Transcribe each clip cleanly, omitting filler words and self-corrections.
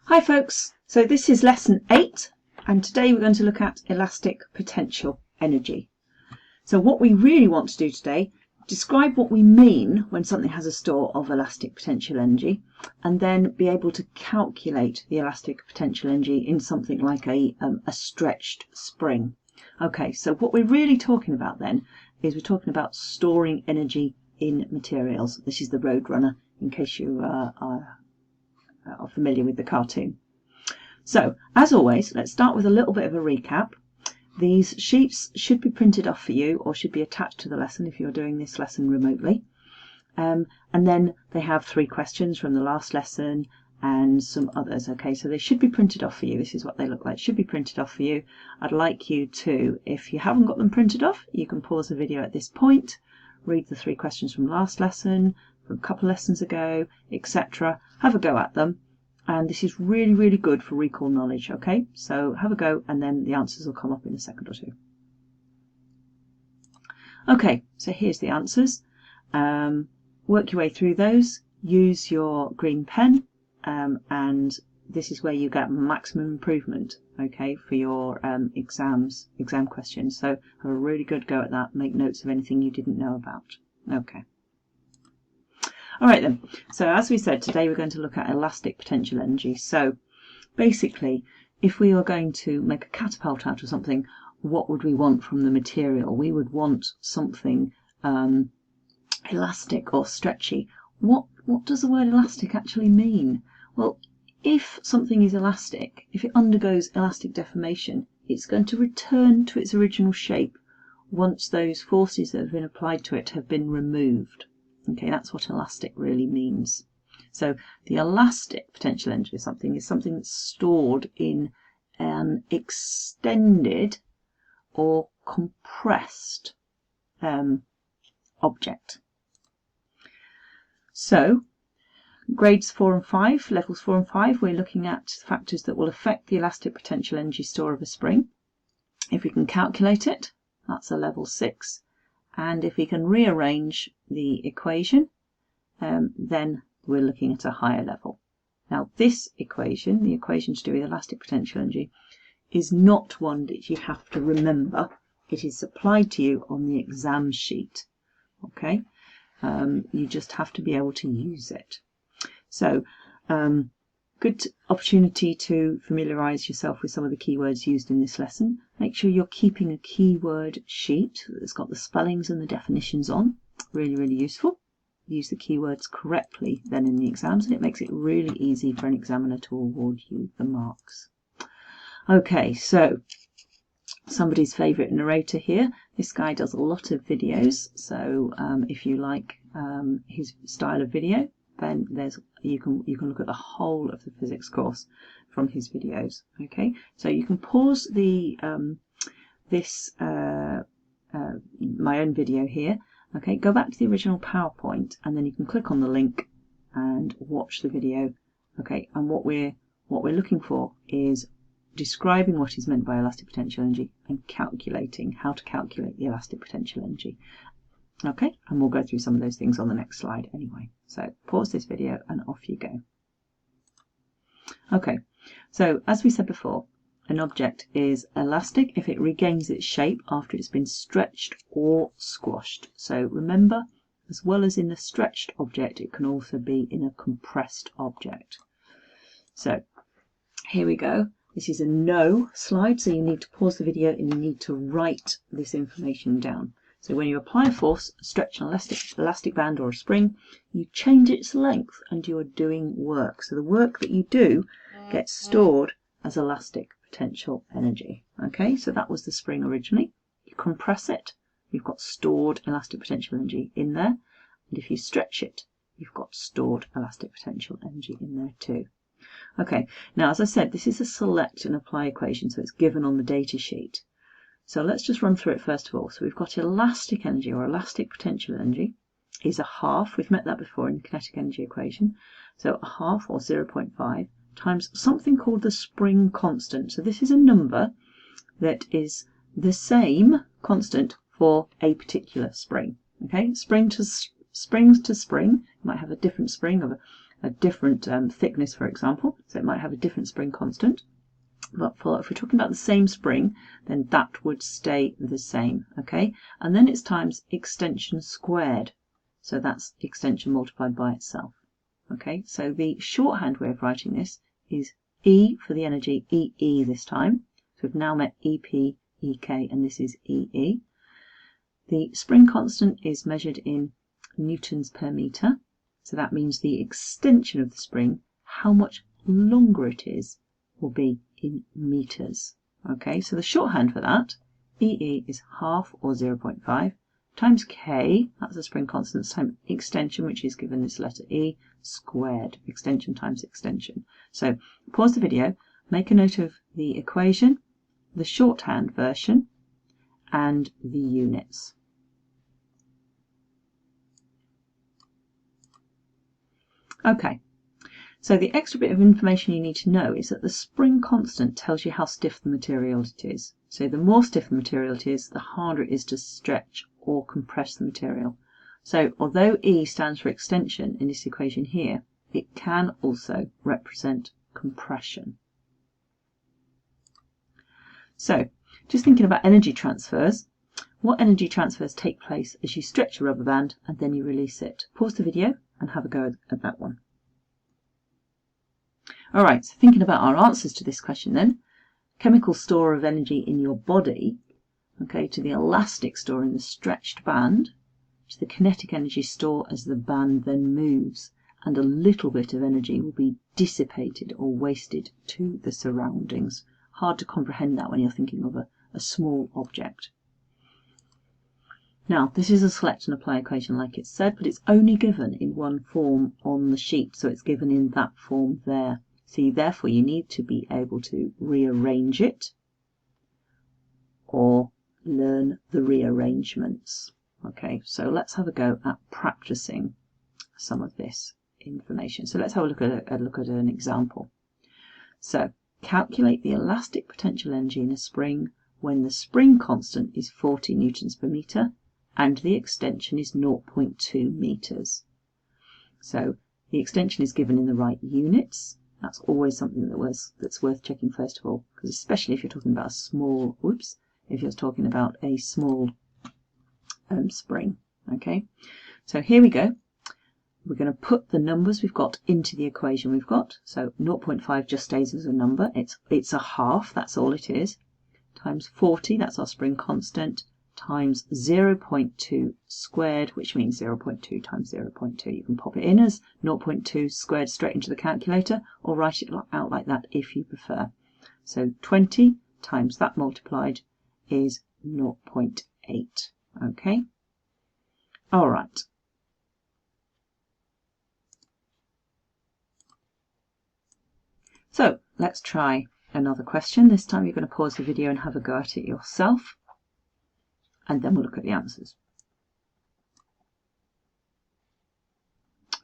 Hi folks, so this is lesson 8 and today we're going to look at elastic potential energy. So what we really want to do today, describe what we mean when something has a store of elastic potential energy and then be able to calculate the elastic potential energy in something like a stretched spring. Okay, so what we're really talking about then is we're talking about storing energy in materials. This is the Roadrunner in case you are familiar with the cartoon. So as always, let's start with a little bit of a recap. These sheets should be printed off for you or should be attached to the lesson if you're doing this lesson remotely, and then they have 3 questions from the last lesson and some others. Okay, so they should be printed off for you. This is what they look like. Should be printed off for you. I'd like you to, if you haven't got them printed off, you can pause the video at this point, read the 3 questions from last lesson, from a couple of lessons ago, etc. Have a go at them, and this is really good for recall knowledge. Okay, so have a go and then the answers will come up in a second or two. Okay, so here's the answers. Work your way through those, use your green pen, and this is where you get maximum improvement, okay, for your exam questions. So have a really good go at that, make notes of anything you didn't know about. Okay. Alright then, so as we said, today we're going to look at elastic potential energy. So basically, if we were going to make a catapult out of something, what would we want from the material? We would want something elastic or stretchy. What does the word elastic actually mean? Well, if something is elastic, if it undergoes elastic deformation, it's going to return to its original shape once those forces that have been applied to it have been removed. Okay, that's what elastic really means. So the elastic potential energy of something is something that's stored in an extended or compressed object. So grades 4 and 5, levels 4 and 5, we're looking at factors that will affect the elastic potential energy store of a spring. If we can calculate it, that's a level 6. And if we can rearrange the equation, then we're looking at a higher level. Now this equation, the equation to do with elastic potential energy, is not one that you have to remember. It is supplied to you on the exam sheet. Okay, you just have to be able to use it. So good opportunity to familiarise yourself with some of the keywords used in this lesson. Make sure you're keeping a keyword sheet that's got the spellings and the definitions on. Really useful. Use the keywords correctly then in the exams, and it makes it really easy for an examiner to award you the marks. Okay, so somebody's favourite narrator here. This guy does a lot of videos, so if you like his style of video, then you can look at the whole of the physics course from his videos. Okay, so you can pause the my own video here. Okay, go back to the original PowerPoint and then you can click on the link and watch the video. Okay, and what we're looking for is describing what is meant by elastic potential energy and calculating how to calculate the elastic potential energy. Okay, and we'll go through some of those things on the next slide anyway. So pause this video and off you go. Okay, so as we said before, an object is elastic if it regains its shape after it's been stretched or squashed. So remember, as well as in a stretched object, it can also be in a compressed object. So here we go. This is a no slide, so you need to pause the video and you need to write this information down. So when you apply a force, stretch an elastic band or a spring, you change its length and you are doing work. So the work that you do gets stored as elastic potential energy. Okay, so that was the spring originally. You compress it, you've got stored elastic potential energy in there. And if you stretch it, you've got stored elastic potential energy in there too. Okay, now as I said, this is a select and apply equation, so it's given on the data sheet. So let's just run through it first of all. So we've got elastic energy or elastic potential energy is a half. We've met that before in the kinetic energy equation. So a half or 0.5 times something called the spring constant. So this is a number that is the same constant for a particular spring. Okay, springs to spring. You might have a different spring of a different thickness, for example, so it might have a different spring constant. But if we're talking about the same spring, then that would stay the same, okay? And then it's times extension squared. So that's extension multiplied by itself, okay? So the shorthand way of writing this is E for the energy, EE this time. So we've now met EP, EK, and this is EE. The spring constant is measured in newtons per meter. So that means the extension of the spring, how much longer it is, will be in meters. Okay, so the shorthand for that, EE is half or 0.5 times K, that's the spring constant, times extension, which is given this letter E, squared, extension times extension. So pause the video, make a note of the equation, the shorthand version, and the units. Okay. So the extra bit of information you need to know is that the spring constant tells you how stiff the material it is. So the more stiff the material it is, the harder it is to stretch or compress the material. So although E stands for extension in this equation here, it can also represent compression. So just thinking about energy transfers, what energy transfers take place as you stretch a rubber band and then you release it? Pause the video and have a go at that one. All right, so thinking about our answers to this question then, chemical store of energy in your body, okay, to the elastic store in the stretched band, to the kinetic energy store as the band then moves, and a little bit of energy will be dissipated or wasted to the surroundings. Hard to comprehend that when you're thinking of a small object. Now, this is a select and apply equation like it said, but it's only given in one form on the sheet, so it's given in that form there. So therefore you need to be able to rearrange it or learn the rearrangements. Okay, so let's have a go at practicing some of this information. So let's have a look at an example. So calculate the elastic potential energy in a spring when the spring constant is 40 newtons per meter and the extension is 0.2 meters. So the extension is given in the right units. That's always something that's worth checking first of all, because especially if you're talking about a small, if you're talking about a small spring. Okay, so here we go. We're going to put the numbers we've got into the equation we've got. So 0.5 just stays as a number. It's a half, that's all it is, times 40, that's our spring constant, times 0.2 squared, which means 0.2 times 0.2. You can pop it in as 0.2 squared straight into the calculator, or write it out like that if you prefer. So 20 times that multiplied is 0.8. Okay? All right. So let's try another question. This time you're going to pause the video and have a go at it yourself, and then we'll look at the answers.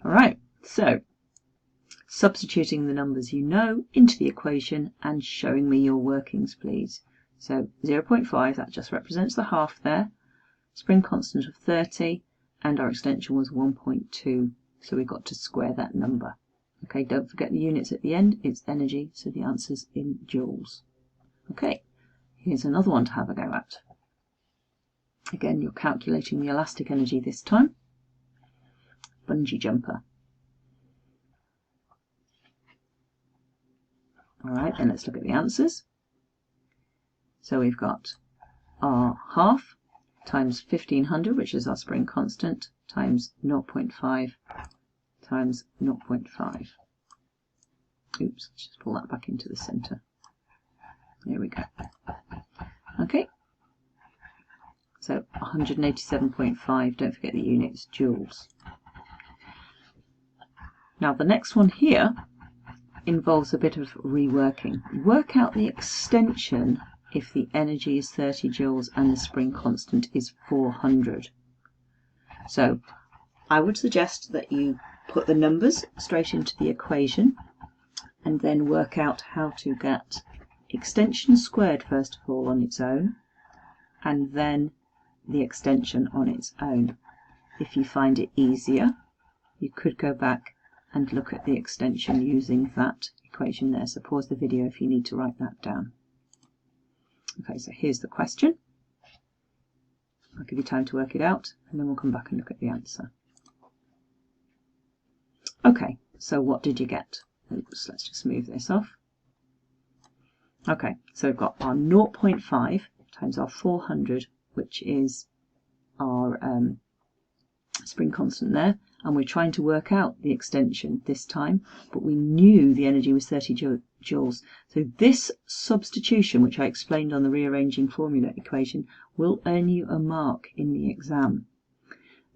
All right, so substituting the numbers you know into the equation and showing me your workings, please. So 0.5, that just represents the half there, spring constant of 30, and our extension was 1.2, so we've got to square that number. Okay, don't forget the units at the end, it's energy, so the answer's in joules. Okay, here's another one to have a go at. Again, you're calculating the elastic energy this time. Bungee jumper. All right, then let's look at the answers. So we've got our half times 1500, which is our spring constant, times 0.5 times 0.5. Oops, let's just pull that back into the center. There we go. Okay. So 187.5, don't forget the units, joules. Now the next one here involves a bit of reworking. Work out the extension if the energy is 30 joules and the spring constant is 400. So I would suggest that you put the numbers straight into the equation and then work out how to get extension squared first of all on its own, and then the extension on its own. If you find it easier, you could go back and look at the extension using that equation there. So pause the video if you need to write that down. Okay, so here's the question. I'll give you time to work it out, and then we'll come back and look at the answer. Okay, so what did you get? Oops, let's just move this off. Okay, so we've got our 0.5 times our 400, which is our spring constant there, and we're trying to work out the extension this time, but we knew the energy was 30 joules. So this substitution, which I explained on the rearranging formula equation, will earn you a mark in the exam.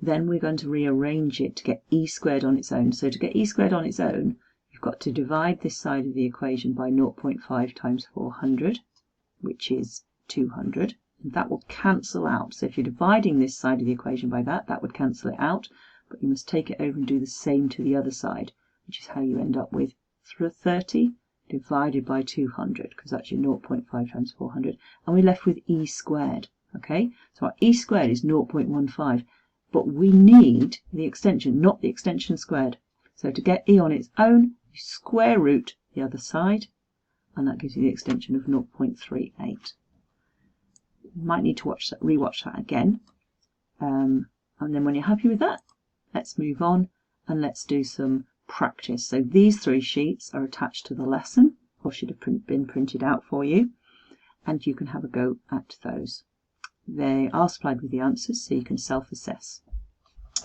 Then we're going to rearrange it to get E squared on its own. So to get E squared on its own, you've got to divide this side of the equation by 0.5 times 400, which is 200. And that will cancel out. So if you're dividing this side of the equation by that, that would cancel it out. But you must take it over and do the same to the other side, which is how you end up with 30 divided by 200, because that's your 0.5 times 400. And we're left with E squared. Okay, so our E squared is 0.15. But we need the extension, not the extension squared. So to get E on its own, you square root the other side, and that gives you the extension of 0.38. You might need to rewatch that again. And then when you're happy with that, let's move on and let's do some practice. So these 3 sheets are attached to the lesson, or should have been printed out for you, and you can have a go at those. They are supplied with the answers, so you can self-assess.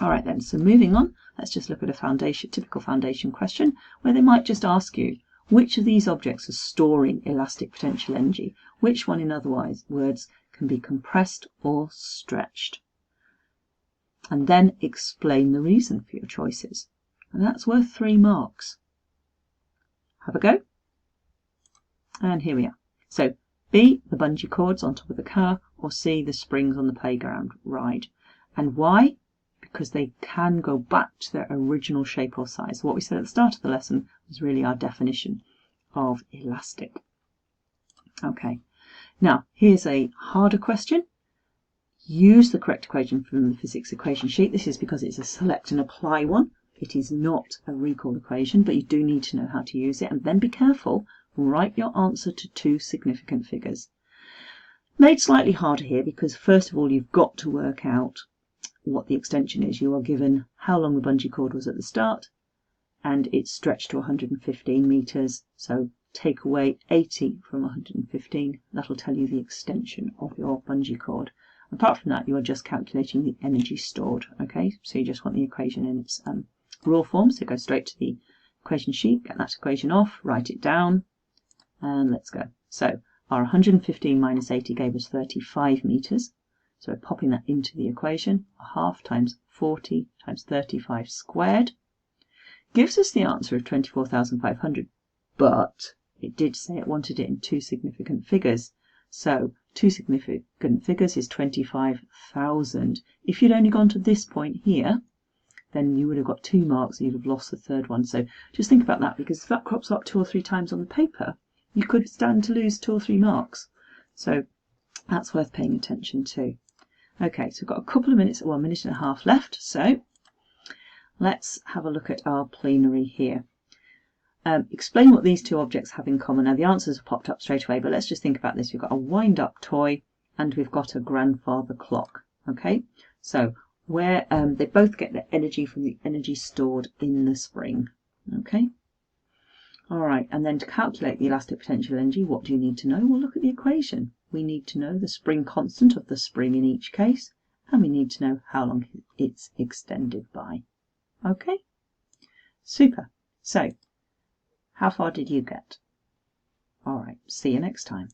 All right then, so moving on, let's just look at a typical foundation question, where they might just ask you, which of these objects are storing elastic potential energy? Which one, in other words, can be compressed or stretched? And then explain the reason for your choices. And that's worth 3 marks. Have a go. And here we are. So B, the bungee cords on top of the car, or C, the springs on the playground ride. And why? Because they can go back to their original shape or size. So what we said at the start of the lesson was really our definition of elastic. Okay, now here's a harder question. Use the correct equation from the physics equation sheet. This is because it's a select and apply one. It is not a recall equation, but you do need to know how to use it. And then be careful, write your answer to 2 significant figures. Made slightly harder here because first of all you've got to work out what the extension is. You are given how long the bungee cord was at the start, and it's stretched to 115 meters. So take away 80 from 115. That'll tell you the extension of your bungee cord. Apart from that, you are just calculating the energy stored. Okay, so you just want the equation in its raw form. So go straight to the equation sheet, get that equation off, write it down, and let's go. So our 115 minus 80 gave us 35 meters. So we're popping that into the equation. A half times 40 times 35 squared gives us the answer of 24,500. But it did say it wanted it in 2 significant figures. So 2 significant figures is 25,000. If you'd only gone to this point here, then you would have got 2 marks and you'd have lost the third one. So just think about that, because if that crops up 2 or 3 times on the paper, you could stand to lose 2 or 3 marks. So that's worth paying attention to. Okay, so we've got a couple of minutes, well, 1.5 minutes left. So let's have a look at our plenary here. Explain what these 2 objects have in common. Now the answers have popped up straight away, but let's just think about this. We've got a wind-up toy and we've got a grandfather clock. Okay, so where they both get their energy from the energy stored in the spring. Okay, all right, and then to calculate the elastic potential energy, what do you need to know? Well, look at the equation. We need to know the spring constant of the spring in each case, and we need to know how long it's extended by. Okay, super. So how far did you get? All right, see you next time.